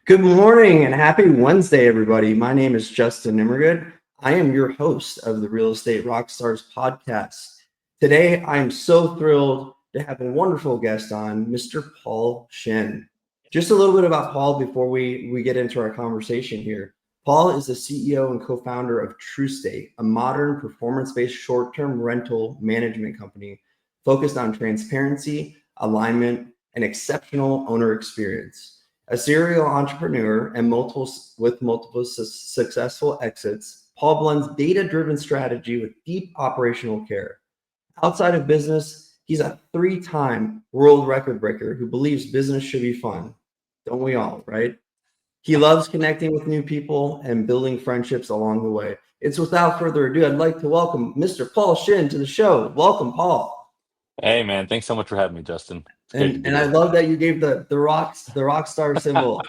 Good morning and happy Wednesday, everybody. My name is Justin Immergut. I am your host of the Real Estate Rockstars podcast. Today, I am so thrilled to have a wonderful guest on, Mr. Paul Shin. Just a little bit about Paul before we get into our conversation here. Paul is the CEO and co-founder of TruStay, a modern performance-based short-term rental management company focused on transparency, alignment, and exceptional owner experience. A serial entrepreneur and multiple successful exits, Paul blends data-driven strategy with deep operational care. Outside of business, he's a three-time world record breaker who believes business should be fun. Don't we all, right? He loves connecting with new people and building friendships along the way. It's without further ado, I'd like to welcome Mr. Paul Shin to the show. Welcome, Paul. Hey man, thanks so much for having me, Justin. It's great to And be I here. love that you gave the rock star symbol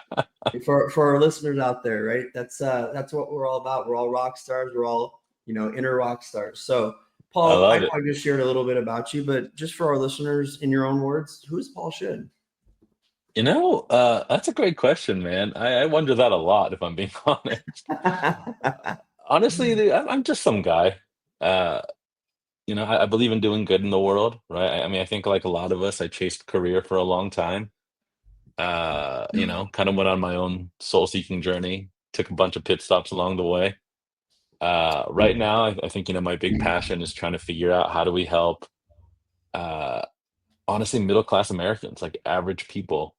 for our listeners out there, right? That's what we're all about. We're all rock stars. We're all inner rock stars. So, I Paul, I love know it. I just shared a little bit about you, but just for our listeners, in your own words, who is Paul Shin? That's a great question, man. I wonder that a lot, if I'm being honest. Honestly, dude, I'm just some guy. Uh, I believe in doing good in the world, right? I mean, I think like a lot of us, I chased career for a long time. Kind of went on my own soul-seeking journey, took a bunch of pit stops along the way. Right now, I think, my big passion is trying to figure out how do we help, uh, honestly, middle-class Americans, like average people.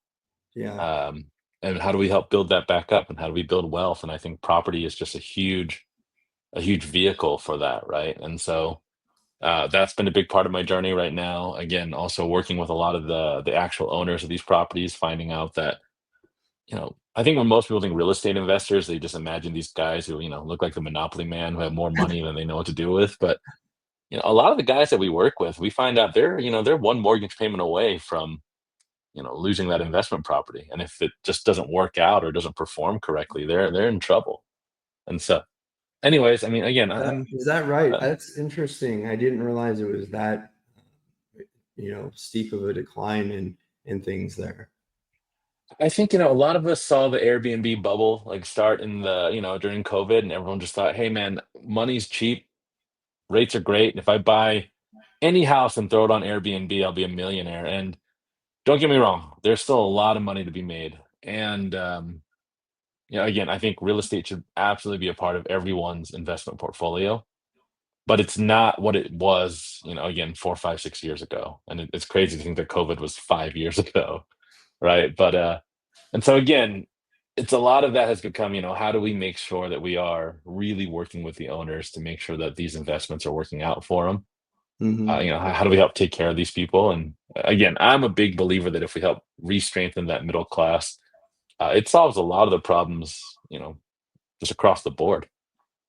Yeah. um, and how do we help build that back up and how do we build wealth? And I think property is just a huge vehicle for that, right? And so that's been a big part of my journey right now. Again, also working with a lot of the actual owners of these properties, finding out that, I think when most people think real estate investors, they just imagine these guys who, look like the monopoly man, who have more money than they know what to do with. But a lot of the guys that we work with, we find out they're one mortgage payment away from, losing that investment property. And if it just doesn't work out or doesn't perform correctly, they're in trouble. And so, anyways, I mean, again, Is that right? uh, That's interesting. I didn't realize it was that steep of a decline in things there. I think a lot of us saw the Airbnb bubble like start in the during COVID, and everyone just thought, hey man, money's cheap, rates are great, and if I buy any house and throw it on Airbnb, I'll be a millionaire. And don't get me wrong, there's still a lot of money to be made. And again, I think real estate should absolutely be a part of everyone's investment portfolio, but it's not what it was, again, 4, 5, 6 years ago. And it's crazy to think that COVID was 5 years ago, right? And so again, it's a lot of that has become, how do we make sure that we are really working with the owners to make sure that these investments are working out for them? Hmm. How do we help take care of these people? And again, I'm a big believer that if we help re-strengthen that middle class, it solves a lot of the problems, just across the board.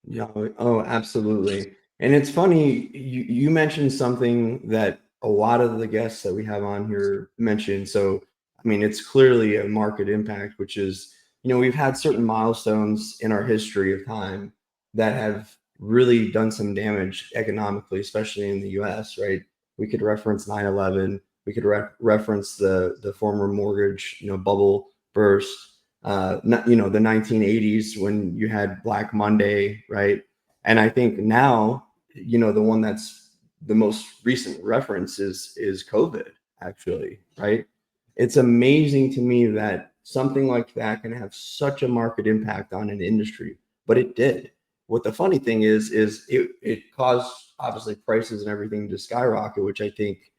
Yeah. Oh, absolutely. And it's funny, you mentioned something that a lot of the guests that we have on here mentioned. So, I mean, it's clearly a market impact, which is, we've had certain milestones in our history of time that have really done some damage economically, especially in the US, right? We could reference 9/11. We could reference the former mortgage, bubble burst, the 1980s when you had Black Monday, right? And I think now, the one that's the most recent reference is COVID, actually, right? It's amazing to me that something like that can have such a market impact on an industry, but it did. What the funny thing is it caused obviously prices and everything to skyrocket, which I think,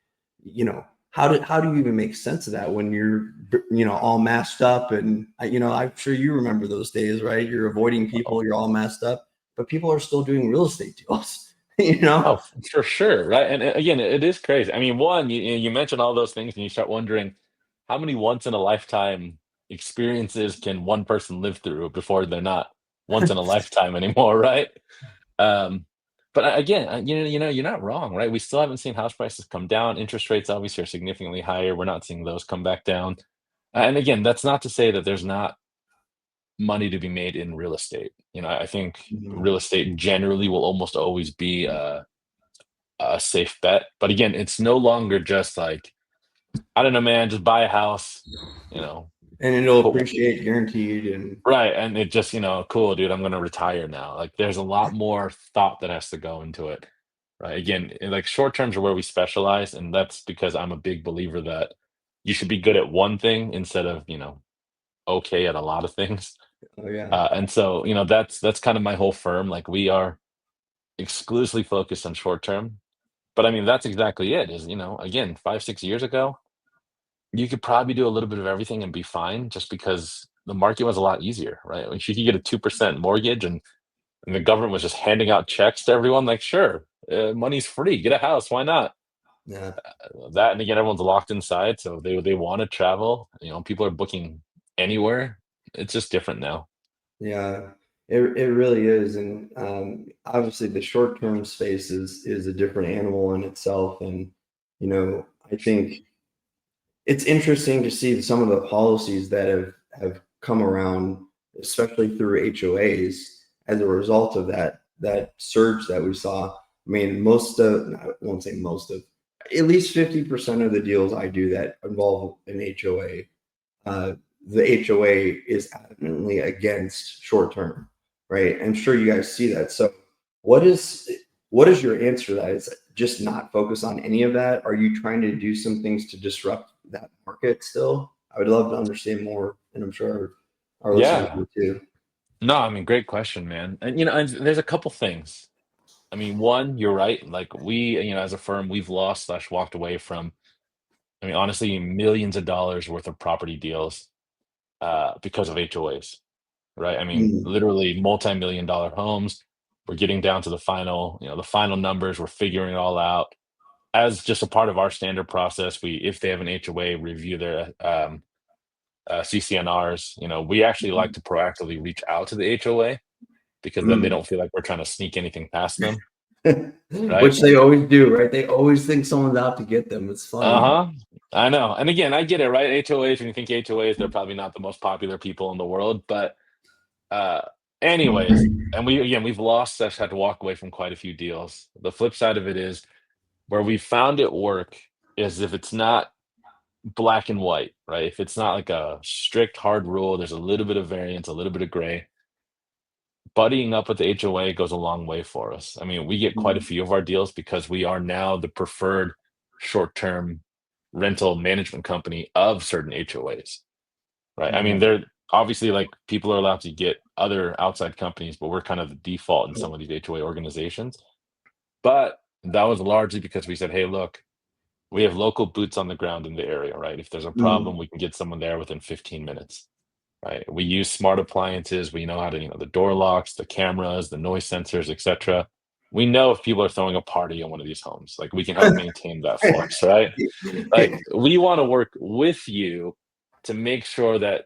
how do you even make sense of that when you're all masked up and I'm sure you remember those days, right? You're avoiding people, you're all masked up, but people are still doing real estate deals. you know Oh, for sure, right? And again, it is crazy. I mean, one, you mentioned all those things, and you start wondering how many once in a lifetime experiences can one person live through before they're not once in a lifetime anymore, right? Um, but again, you're not wrong, right? We still haven't seen house prices come down. Interest rates obviously are significantly higher. We're not seeing those come back down. And again, that's not to say that there's not money to be made in real estate. I think Mhm. real estate generally will almost always be a safe bet. But again, it's no longer just like, I don't know, man, just buy a house, you know, And it'll But appreciate guaranteed. And right, and it just, "Cool, dude, I'm gonna retire now." Like, there's a lot more thought that has to go into it, right? Again, like, short terms are where we specialize, and that's because I'm a big believer that you should be good at one thing instead of, okay at a lot of things. oh yeah, And so, that's kind of my whole firm. Like, we are exclusively focused on short term. But I mean, that's exactly it. Is, again, 5, 6 years ago, you could probably do a little bit of everything and be fine just because the market was a lot easier, right? Like, you could get a 2% mortgage and the government was just handing out checks to everyone, like, sure, money's free, get a house, why not? yeah, That, and again, everyone's locked inside, so they want to travel. People are booking anywhere. It's just different now. yeah. It really is, and obviously the short term space is a different animal in itself. And I think it's interesting to see some of the policies that have come around, especially through HOAs, as a result of that surge that we saw. I mean, I won't say most of, at least 50% of the deals I do that involve an HOA, uh, the HOA is adamantly against short term, right? I'm sure you guys see that. So, what is what is your answer to that? Is it just not focus on any of that? Are you trying to do some things to disrupt that market still? I would love to understand more, and I'm sure our listeners Yeah. do too. No, I mean, great question, man. And there's a couple things. I mean, one, you're right. Like, we, as a firm, we've lost slash walked away from, I mean, honestly, millions of dollars worth of property deals because of HOAs, right? I mean, Mm, literally multi-million dollar homes. We're getting down to the final numbers. We're figuring it all out. As just a part of our standard process, if they have an HOA, review their CCNRs. We actually like to proactively reach out to the HOA because then they mm. don't feel like we're trying to sneak anything past them, right? Which they always do, right? They always think someone's out to get them. It's funny. Uh-huh. I know. And again, I get it, right? HOAs, when you think HOAs, they're probably not the most popular people in the world. But uh anyways, and we've lost slash had to walk away from quite a few deals. The flip side of it is where we found it work is if it's not black and white, right? If it's not like a strict hard rule, there's a little bit of variance, a little bit of gray. Buddying up with the HOA goes a long way for us. I mean, we get quite a Mm, few of our deals because we are now the preferred short-term rental management company of certain HOAs, right? I mean, yeah. they're obviously, like, people are allowed to get other outside companies, but we're kind of the default in some of these HOA organizations. But that was largely because we said, "Hey, look, we have local boots on the ground in the area, right? If there's a Mm, problem, we can get someone there within 15 minutes." Right? We use smart appliances. We know how to, the door locks, the cameras, the noise sensors, etc. We know if people are throwing a party in one of these homes. Like, we can help maintain that for us, right? Like, we want to work with you to make sure that,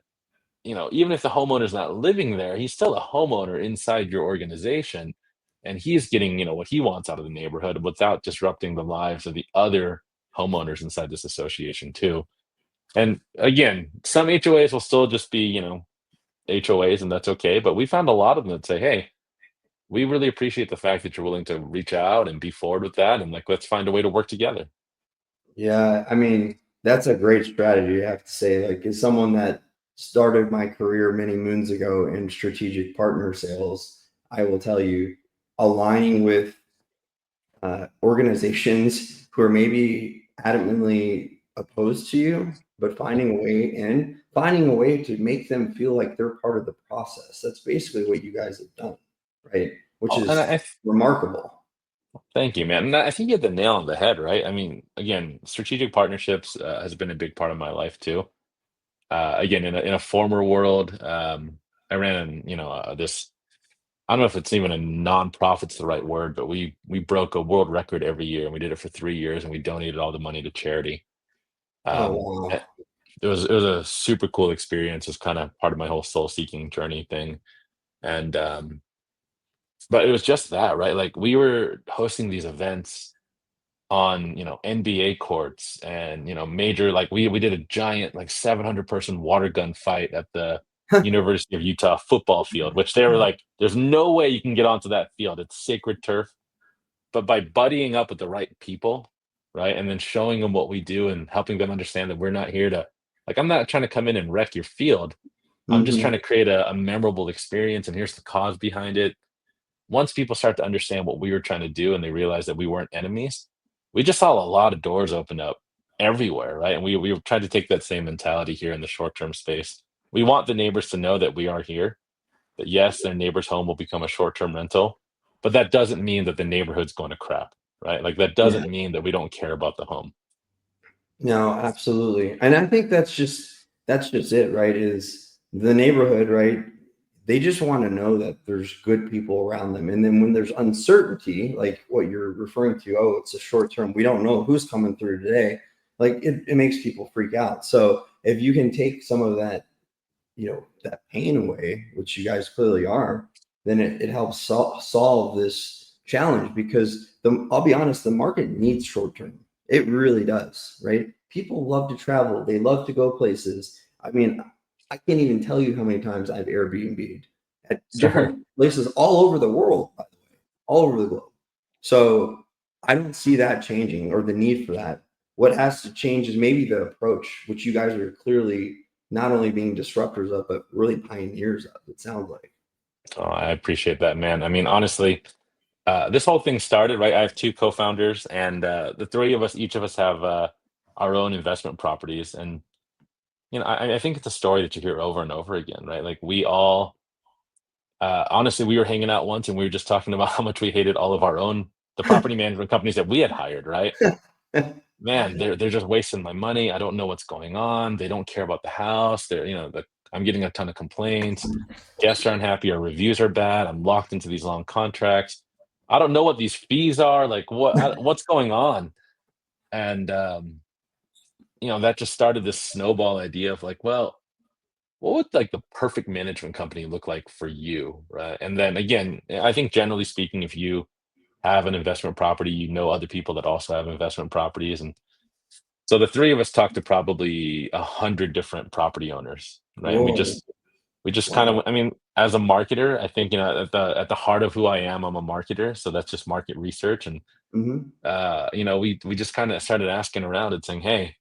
even if the homeowner's not living there, he's still a homeowner inside your organization. And he's getting, what he wants out of the neighborhood without disrupting the lives of the other homeowners inside this association too. And again, some HOAs will still just be, HOAs, and that's okay. But we found a lot of them that say, "Hey, we really appreciate the fact that you're willing to reach out and be forward with that, and, like, let's find a way to work together." yeah, I mean, that's a great strategy, I have to say. Like, as someone that started my career many moons ago in strategic partner sales, I will tell you, aligning with organizations who are maybe adamantly opposed to you, but finding a way to make them feel like they're part of the process. That's basically what you guys have done, right? Which Oh, and is remarkable. thank you, man. And I think you hit the nail on the head, right? I mean, again, strategic partnerships has been a big part of my life too. Again, in a former world, I ran, this. I don't know if it's even a nonprofit's the right word, but we broke a world record every year, and we did it for 3 years, and we donated all the money to charity. Oh Um, wow. eh, it was a super cool experience. It's kind of part of my whole soul seeking journey thing, and but it was just that, right? Like, we were hosting these events on, NBA courts and, major, like, we did a giant, like, 700-person water gun fight at the University of Utah football field, which they were like, "There's no way you can get onto that field. It's sacred turf." But by buddying up with the right people, right, and then showing them what we do and helping them understand that we're not here to Like, I'm not trying to come in and wreck your field. I'm just trying Hmm. to create a memorable experience, and here's the cause behind it. Once people start to understand what we were trying to do and they realized that we weren't enemies, we just saw a lot of doors open up everywhere, right? And we tried to take that same mentality here in the short term space. We want the neighbors to know that we are here, that yes, their neighbor's home will become a short term rental, but that doesn't mean that the neighborhood's going to crap, right? Like, that Yeah. doesn't mean that we don't care about the home. No, absolutely. And I think that's just it, right? Is the neighborhood, right? They just want to know that there's good people around them. And then when there's uncertainty, like what you're referring to, oh, it's a short term, we don't know who's coming through today. Like it makes people freak out. So if you can take some of that, that pain away, which you guys clearly are, then it helps solve this challenge because I'll be honest, the market needs short term. It really does, right? People love to travel. They love to go places. I mean, I can't even tell you how many times I've Airbnb'd at Sure. different places all over the world, by the way, all over the globe. So I don't see that changing or the need for that. What has to change is maybe the approach, which you guys are clearly not only being disruptors of, but really pioneers of, it sounds like. Oh, I appreciate that, man. I mean, honestly, this whole thing started, right? I have two co-founders, and the three of us, each of us have our own investment properties. And I think it's a story that you hear over and over again, right? Like, we all, honestly, we were hanging out once, and we were just talking about how much we hated all of our own the property management companies that we had hired, right? Man, they're just wasting my money. I don't know what's going on. They don't care about the house. I'm getting a ton of complaints. Guests are unhappy. Our reviews are bad. I'm locked into these long contracts. I don't know what these fees are. Like, what's going on? And that just started this snowball idea of like, well, what would like the perfect management company look like for you, right? And then again, I think generally speaking, if you have an investment property, you know other people that also have investment properties, and so the three of us talked to probably 100 different property owners, right? And we Whoa. just we just kind Wow. of, I mean, as a marketer, I think, at the heart of who I am, I'm a marketer. So that's just market research. And Hmm. we just kind of started asking around and saying, hey,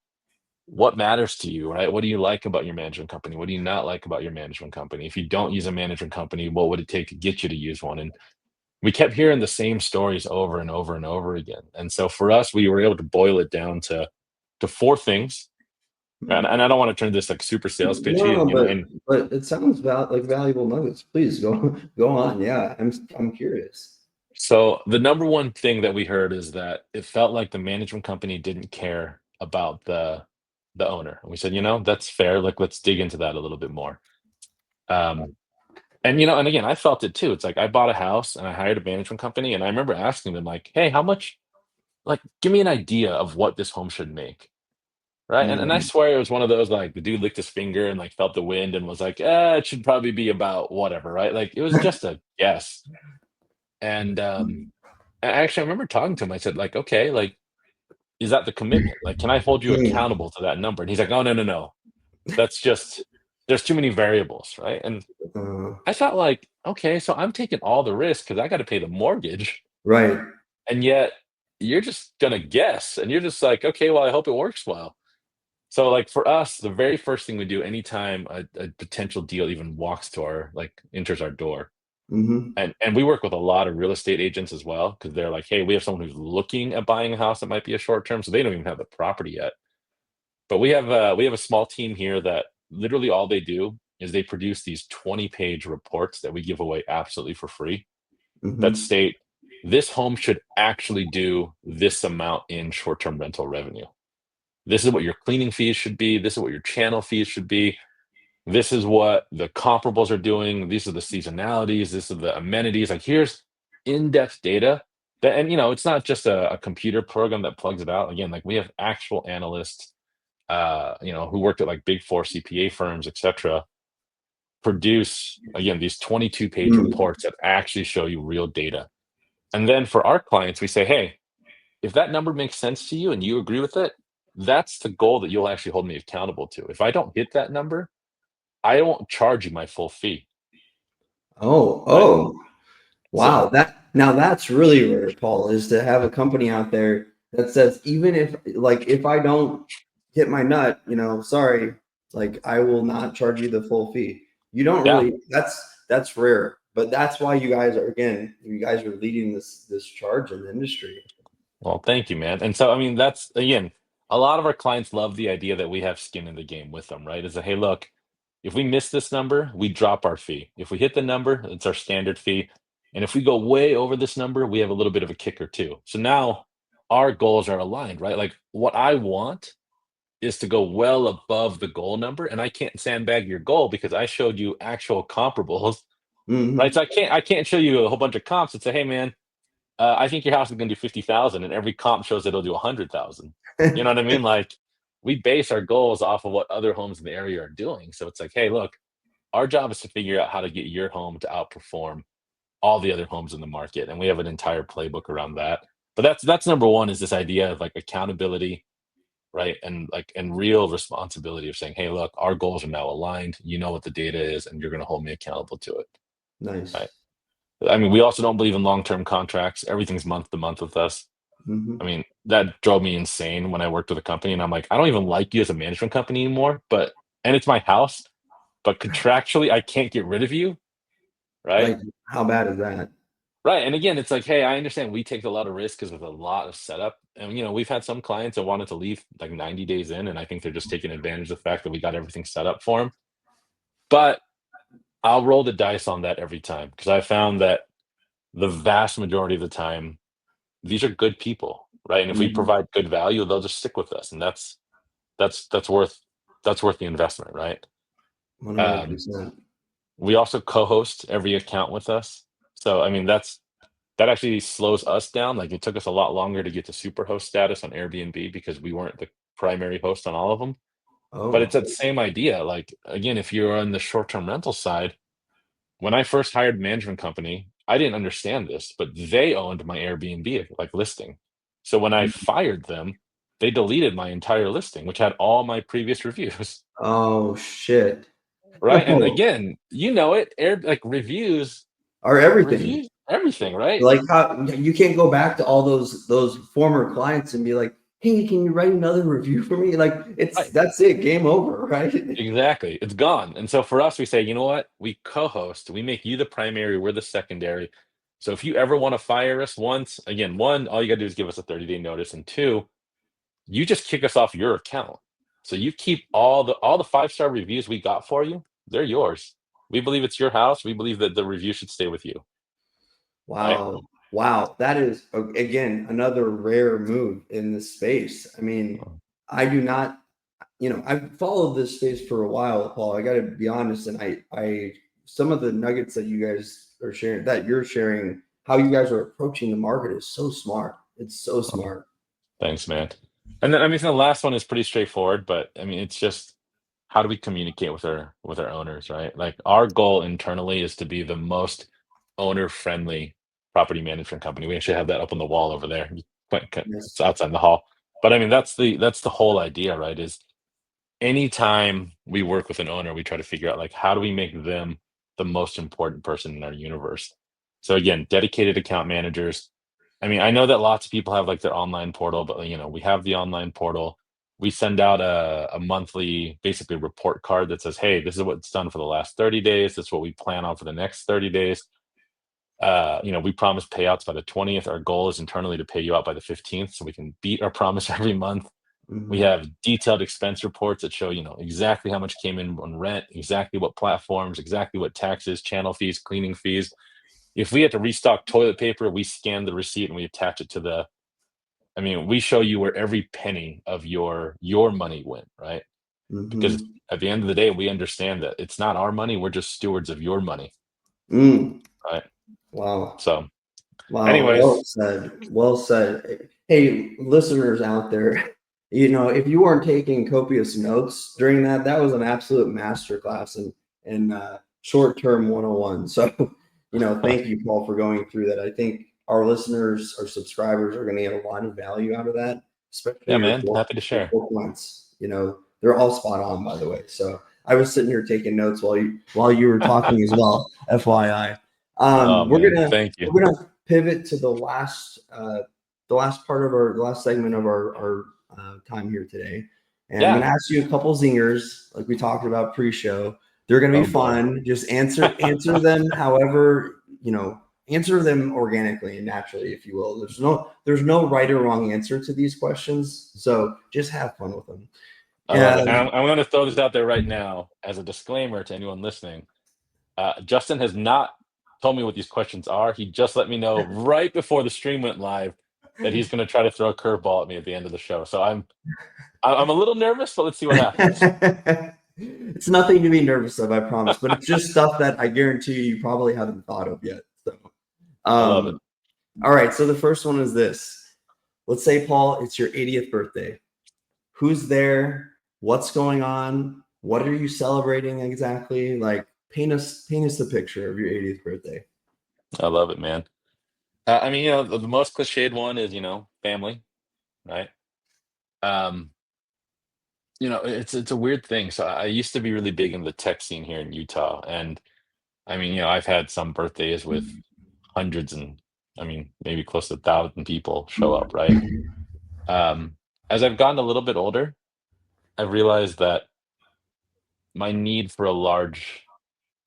what matters to you, right? What do you like about your management company? What do you not like about your management company? If you don't use a management company, what would it take to get you to use one? And we kept hearing the same stories over and over and over again. And so for us, we were able to boil it down to four things. And I don't want to turn this like super sales pitchy, No, but and it sounds like valuable nuggets. Please go on. Yeah, I'm curious. so the number one thing that we heard is that it felt like the management company didn't care about the owner. And we said, that's fair. Like, let's dig into that a little bit more. Um, and again, I felt it too. It's like I bought a house and I hired a management company, and I remember asking them like, "Hey, how much? Like, give me an idea of what this home should make." Right. And I Mm, swear it was one of those, like, the dude licked his finger and like felt the wind and was like, it should probably be about whatever, right? Like, it was just a guess. And actually I remember talking to him. I said, like, okay, like, is that the commitment? Like, can I hold you mm, accountable to that number? And he's like, oh, no, no, no. That's just, there's too many variables, right? And uh, I thought, like, okay, so I'm taking all the risk because I got to pay the mortgage. right. And yet you're just gonna guess. And you're just like, okay, well, I hope it works well. So, like, for us, the very first thing we do anytime a potential deal even walks to enters our door, Hmm. and we work with a lot of real estate agents as well, because 'cause they're like, "Hey, we have someone who's looking at buying a house that might be a short term," so they don't even have the property yet. But we have a small team here that literally all they do is they produce these 20-page reports that we give away absolutely for free that Hmm. state, "This home should actually do this amount in short-term rental revenue. This is what your cleaning fees should be. This is what your channel fees should be. This is what the comparables are doing. These are the seasonalities. This is the amenities." Like, here's in-depth data that, and it's not just a computer program that plugs it out. Again, like, we have actual analysts, who worked at like big four CPA firms, etc., produce again these 22-page Mm. reports that actually show you real data. And then for our clients, we say, hey, if that number makes sense to you and you agree with it, that's the goal that you'll actually hold me accountable to. If I don't hit that number, I won't charge you my full fee, Oh, right? oh, wow. So That's really rare, Paul, is to have a company out there that says even if I don't hit my nut, sorry. Like, I will not charge you the full fee. You don't Yeah. really, that's rare, but that's why you guys are, again, you guys are leading this charge in the industry. Well, thank you, man. And so, I mean, that's again, a lot of our clients love the idea that we have skin in the game with them, right? Is that, hey, look, if we miss this number, we drop our fee. If we hit the number, it's our standard fee. And if we go way over this number, we have a little bit of a kicker too. So now our goals are aligned, right? Like what I want is to go well above the goal number. And I can't sandbag your goal because I showed you actual comparables, right? Hmm. So I can't show you a whole bunch of comps and say, hey man, I think your house is gonna do 50,000 and every comp shows that it'll do 100,000. You know what I mean? Like, we base our goals off of what other homes in the area are doing. So it's like, hey, look, our job is to figure out how to get your home to outperform all the other homes in the market, and we have an entire playbook around that. But that's number one is this idea of like accountability, right? And like and real responsibility of saying, hey, look, our goals are now aligned. You know what the data is, and you're gonna hold me accountable to it. Right. Nice. I mean, we also don't believe in long-term contracts. Everything's month to month with us. I Hmm. mean, that drove me insane when I worked with a company, and I'm like, "I don't even like you as a management company anymore, but and it's my house, but contractually, I can't get rid of you," right? Like, how bad is that? Right, and again, it's like, "Hey, I understand we take a lot of risk because of a lot of setup," and, we've had some clients that wanted to leave, like, 90 days in, and I think they're just taking advantage of the fact that we got everything set up for them. But I'll roll the dice on that every time because I found that the vast majority of the time these are good people, right? And if we Mhm. provide good value, they'll just stick with us, and that's worth the investment, right? Um, 100%. we also co-host every account with us, so I mean that actually slows us down. Like it took us a lot longer to get to superhost status on Airbnb because we weren't the primary host on all of them. But it's Oh. that same idea. Like again, if you're on the short-term rental side, when I first hired a management company, I didn't understand this, but they owned my Airbnb, like, listing. So when I fired them, they deleted my entire listing, which had all my previous reviews, Oh, shit. right? And Oh, again, you know it, air like, reviews or everything. reviews everything, right? Like, how you can't go back to all those former clients and be like, "Hey, can you write another review for me?" Like, it's Right, that's it, game over, right? exactly, it's gone, and so for us, we say, "You know what? We co-host, we make you the primary, we're the secondary, so if you ever wanna fire us once" again, 1, all you gotta do is give us a 30-day notice, and 2, you just kick us off your account. So you keep all the five-star reviews we got for you, they're yours. We believe it's your house. We believe that the review should stay with you, right? Wow. Wow. That is, again, another rare move in this space. I mean, Oh, I do not, I've followed this space for a while, Paul. I got to be honest, and some of the nuggets that you guys are sharing, that you're sharing, how you guys are approaching the market is so smart. It's so oh, smart. thanks, man. And then I mean, the last one is pretty straightforward, but I mean, it's just how do we communicate with our owners, right? Like our goal internally is to be the most owner-friendly property management company. We actually have that up on the wall over there. It's Yes. outside the hall. But I mean, that's the whole idea, right? Is anytime we work with an owner, we try to figure out like how do we make them the most important person in our universe. So again, dedicated account managers. I mean, I know that lots of people have like their online portal, but we have the online portal. We send out a monthly basically report card that says, hey, this is what's done for the last 30 days. This is what we plan on for the next 30 days. We promise payouts by the 20th. Our goal is internally to pay you out by the 15th so we can beat our promise every month. We Mhm. have detailed expense reports that show, exactly how much came in on rent, exactly what platforms, exactly what taxes, channel fees, cleaning fees. If we had to restock toilet paper, we scan the receipt and we attach it to I mean, we show you where every penny of your money went, right? Because Mhm. at the end of the day, we understand that it's not our money, we're just stewards of your money, Mm. right? Wow. So, Wow, well anyways, said. Well said. Hey, listeners out there, if you weren't taking copious notes during that, that was an absolute masterclass in short-term 101. So, thank you, Paul, for going through that. I think our listeners, our subscribers are going to get a lot of value out of that, especially yeah, man, happy to your share. 4 months. They're all spot on, by the way. So I was sitting here taking notes while you were talking as well, FYI. Oh, We're man, gonna thank you. we're gonna pivot to the last part of the last segment of our time here today, And I'm going Yeah. to ask you a couple zingers, like we talked about pre-show. They're going to be Oh boy. fun. Just answer them however, answer them organically and naturally, if you will. There's no right or wrong answer to these questions, so just have fun with them. I love it. And And I'm going to throw this out there right now as a disclaimer to anyone listening. Justin has not told me what these questions are. He just let me know right before the stream went live that he's going to try to throw a curveball at me at the end of the show. So I'm a little nervous, but let's see what happens. it's nothing to be nervous of, I promise. But it's just stuff that I guarantee you probably haven't thought of yet. So, I love it. um, all right. So the first one is this. Let's say, Paul, it's your 80th birthday. Who's there? What's going on? What are you celebrating exactly? Like, paint us the picture of your 80th birthday. I love it, man. I mean, the most cliched one is, family, right? Um, it's a weird thing. So I used to be really big in the tech scene here in Utah, and I mean, I've had some birthdays with hundreds and I mean, maybe close to 1,000 people show up, right? Um, as I've gotten a little bit older, I've realized that my need for a large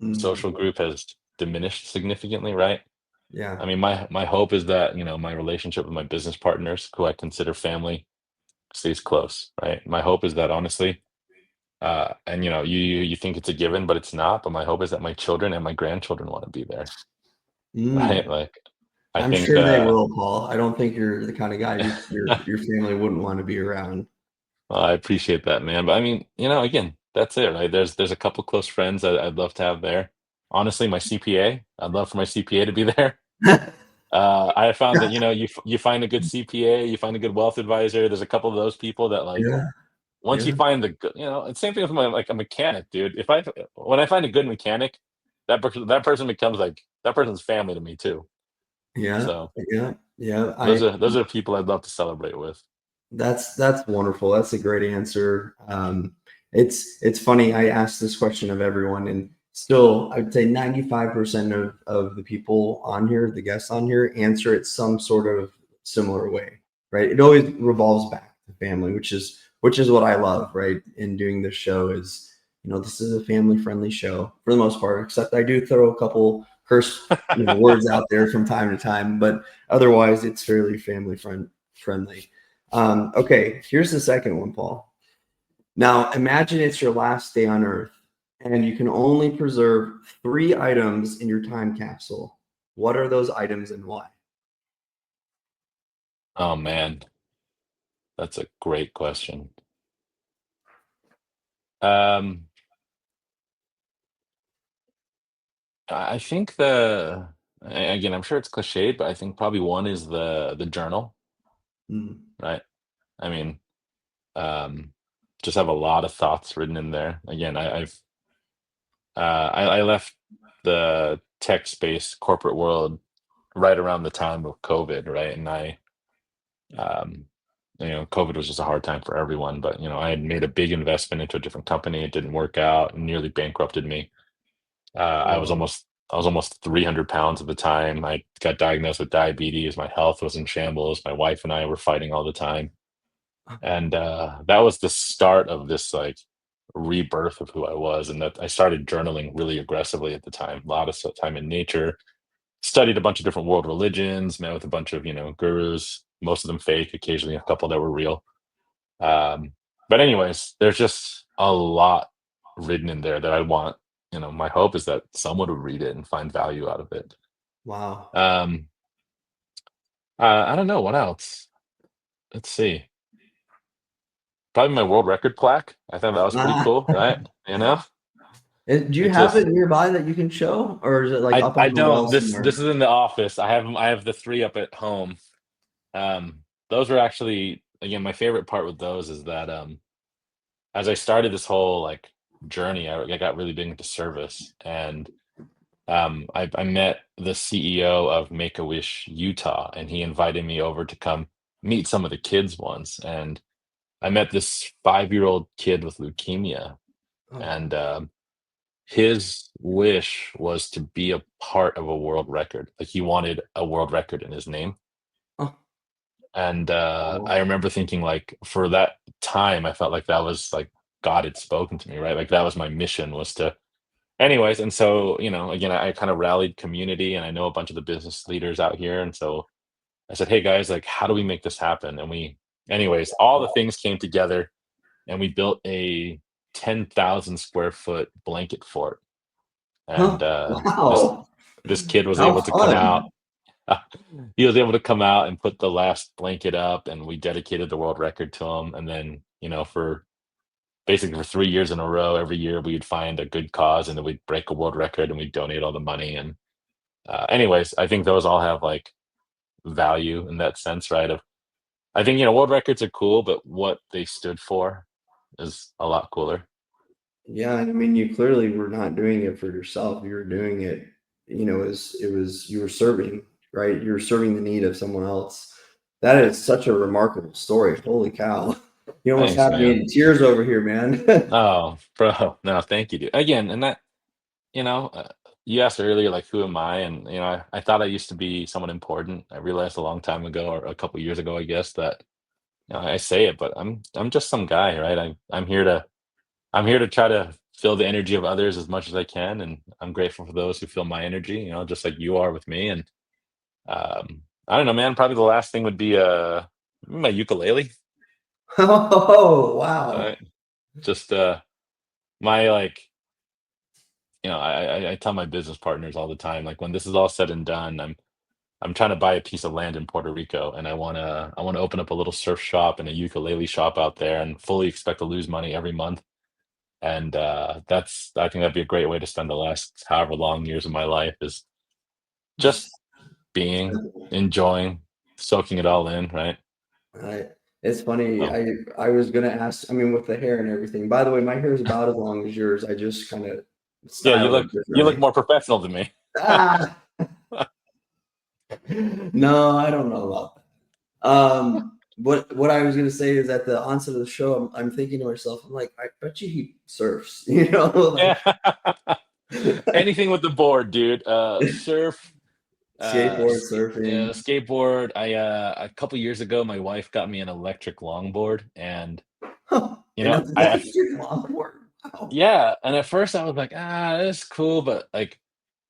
Mm, social group has diminished significantly, right? I yeah. mean, my hope is that, my relationship with my business partners, who I consider family, stays close, right? My hope is that honestly, and you think it's a given, but it's not. But my hope is that my children and my grandchildren want to be there, right? Mm. Like, I I'm think, sure they will, Paul. I don't think you're the kind of guy your family wouldn't want to be around. well, I appreciate that, man. But I mean, again, that's it, right? There's a couple close friends I'd love to have there. Honestly, my CPA, I'd love for my CPA to be there. I have found that you find a good CPA, you find a good wealth advisor. There's a couple of those people that like Yeah, once you yeah, find the good, it's same thing with like a mechanic, dude. If I when I find a good mechanic, that person becomes like that person's family to me too. yeah, So yeah, yeah. those are people I'd love to celebrate with. That's wonderful. That's a great answer. It's funny. I asked this question of everyone, and still, I'd say 95% of the people on here, the guests on here, answer it some sort of similar way, right? It always revolves back to family, which is what I love, right? In doing this show is, this is a family friendly show for the most part, except I do throw a couple curse, words out there from time to time, but otherwise, it's fairly friendly. Okay, here's the second one, Paul. Now, imagine it's your last day on Earth and you can only preserve three items in your time capsule. What are those items and why? Oh man, that's a great question. Um, I think again, I'm sure it's cliched, but I think probably one is the journal, Mm, right? I mean, um, just have a lot of thoughts written in there. Again, I left the tech space corporate world right around the time of COVID, right? And um, COVID was just a hard time for everyone, but I had made a big investment into a different company. It didn't work out, and nearly bankrupted me. wow. I was almost 300 pounds at the time. I got diagnosed with diabetes. My health was in shambles. My wife and I were fighting all the time. And that was the start of this like rebirth of who I was. And that I started journaling really aggressively at the time, a lot of time in nature, studied a bunch of different world religions, met with a bunch of, gurus, most of them fake, occasionally a couple that were real. Um, but anyways, there's just a lot written in there that I want, my hope is that someone would read it and find value out of it. Wow. Um, I don't know what else. Let's see. Probably my world record plaque. I thought that was pretty Ah. cool, right? You know, Do you it have it just nearby that you can show, or is it like up I on the wall don't. This somewhere? is in the office. I have the three up at home. Those were actually again my favorite part with those is that as I started this whole like journey, I got really big into service, and I met the CEO of Make a Wish Utah, and he invited me over to come meet some of the kids once, and I met this 5-year-old kid with leukemia, Oh, and his wish was to be a part of a world record. Like he wanted a world record in his name. oh, And Oh. I remember thinking, like, for that time, I felt like that was like God had spoken to me, right? Like that was my mission, was to, anyways. And so, again, I kind of rallied community, and I know a bunch of the business leaders out here. And so I said, hey guys, like, how do we make this happen? And anyways, all the things came together, and we built a 10,000 square foot blanket fort. And Huh. this Wow. this kid was How able to come fun. out. He was able to come out and put the last blanket up, and we dedicated the world record to him. And then, for basically for 3 years in a row, every year we'd find a good cause, and then we'd break a world record, and we'd donate all the money. And anyways, I think those all have like value in that sense, right? Of, I think, world records are cool, but what they stood for is a lot cooler. Yeah, and I mean, you clearly were not doing it for yourself. You were doing it, as it was you were serving, right? You were serving the need of someone else. That is such a remarkable story. Holy cow. You almost Thanks, have me man. in tears over here, man. Oh, bro, no, thank you, dude. Again, and that, you know, uh, you asked earlier, like, who am I? And, I thought I used to be someone important. I realized a long time ago, or a couple years ago, I guess, that, I say it, but I'm just some guy, right? I'm here to try to feel the energy of others as much as I can, and I'm grateful for those who feel my energy, just like you are with me. And I don't know, man. Probably the last thing would be my ukulele. Oh, All wow. right, just my like, I tell my business partners all the time, like, when this is all said and done, I'm trying to buy a piece of land in Puerto Rico, and I wanna open up a little surf shop and a ukulele shop out there, and fully expect to lose money every month. And I think that'd be a great way to spend the last however long years of my life, is just Just being, enjoying, soaking it all in, right? I it's funny. So I was gonna ask, I mean, with the hair and everything. By the way, my hair is about as long as yours. I just kind of yeah, you style it look you look differently. more professional than me. Ah, no, I don't know about that. What I was gonna say is at the onset of the show, I'm thinking to myself, I'm like, I bet you he surfs, Yeah. like Anything with the board, dude. Surf, skateboard, surfing. skateboard. A couple years ago, my wife got me an electric longboard, and Huh, you and know, that's I electric at longboard. Wow. yeah, and at first I was like, that's cool, but like,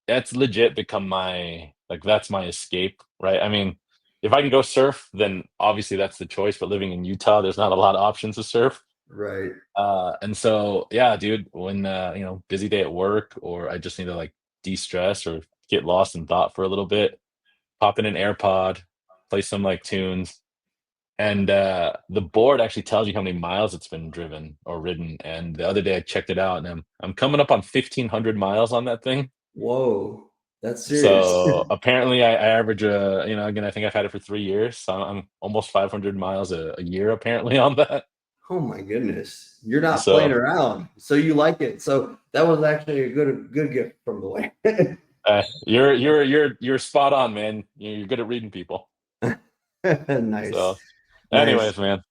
that's legit become my, like, that's my escape, right? I mean, if I can go surf, then obviously that's the choice. But living in Utah, there's not a lot of options to surf. Right. And so, yeah, dude, when busy day at work, or I just need to like de-stress or get lost in thought for a little bit, pop in an AirPod, play some like tunes, and the board actually tells you how many miles it's been driven or ridden. And the other day I checked it out, and I'm coming up on 1,500 miles on that thing. Whoa, that's serious. So apparently I average, again, I think I've had it for 3 years, so I'm almost 500 miles a year apparently on that. Oh my goodness. You're not playing So around. So you like it. So that was actually a good gift from the way. you're spot on, man. You're good at reading people. Nice. So, Nice. anyways, man,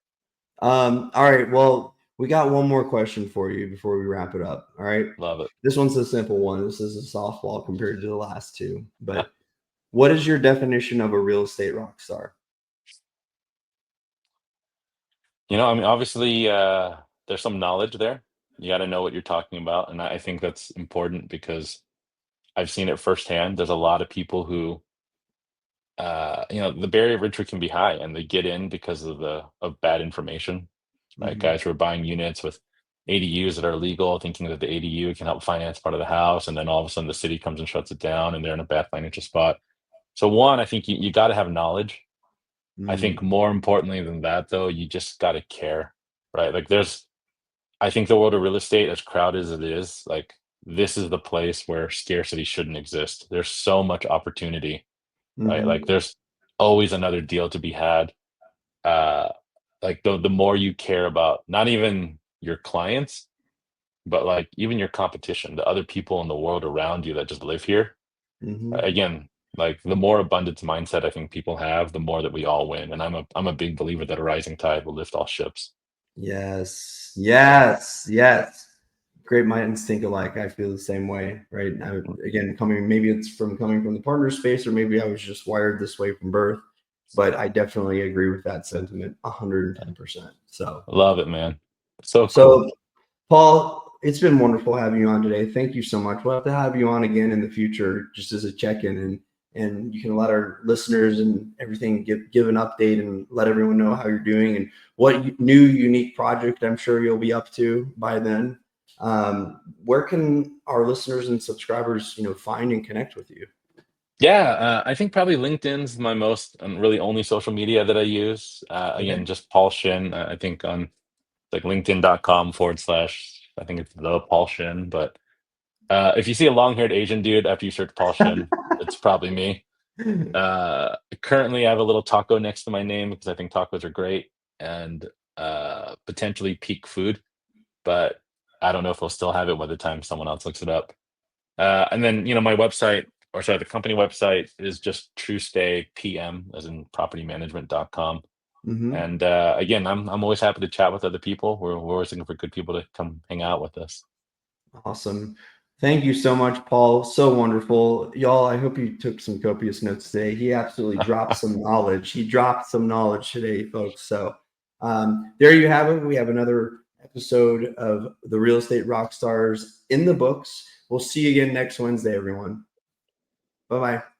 All right. Well, we got one more question for you before we wrap it up. All right. love it. This one's a simple one. This is a softball compared to the last two. But what is your definition of a real estate rock star? I mean, obviously, there's some knowledge there. You got to know what you're talking about, and I think that's important because I've seen it firsthand. There's a lot of people who, the barrier of entry can be high, and they get in because of bad information, right? Mhm. Guys who are buying units with ADUs that are illegal, thinking that the ADU can help finance part of the house, and then all of a sudden the city comes and shuts it down, and they're in a bad financial spot. So one, I think you got to have knowledge. I think Mm, more importantly than that, though, you just got to care, right? Like, I think the world of real estate, as crowded as it is, like, this is the place where scarcity shouldn't exist. There's so much opportunity, right? Like, mhm, there's always another deal to be had. Uh, like, the more you care about not even your clients, but like even your competition, the other people in the world around you that just live here. mhm. Again, like, the more abundance mindset I think people have, the more that we all win. And I'm a big believer that a rising tide will lift all ships. Yes. Yes. Yes. Great minds think alike. I feel the same way, right? Again, maybe it's from coming from the partner space, or maybe I was just wired this way from birth. but I definitely agree with that sentiment 110%. So, Love it, man. So cool. so Paul, it's been wonderful having you on today. Thank you so much. We'll have to have you on again in the future, just as a check-in, and you can let our listeners and everything give an update and let everyone know how you're doing and what new unique project I'm sure you'll be up to by then. Where can our listeners and subscribers, find and connect with you? Yeah, I think probably LinkedIn's my most really only social media that I use. Again, Okay. just Paul Shin. I think on like linkedin.com/, I think it's the Paul Shin. But if you see a long-haired Asian dude after you search Paul Shin, it's probably me. Currently, I have a little taco next to my name because I think tacos are great and potentially peak food, but I don't know if we'll still have it by the time someone else looks it up. And then, my website, or sorry, the company website is just TruStay PM, as in propertymanagement.com. Hmm. And again, I'm always happy to chat with other people. We're always looking for good people to come hang out with us. Awesome. Thank you so much, Paul. So wonderful. Y'all, I hope you took some copious notes today. He absolutely dropped some knowledge. He dropped some knowledge today, folks. So there you have it. We have another episode of the Real Estate Rockstars in the books. We'll see you again next Wednesday, everyone. Bye-bye.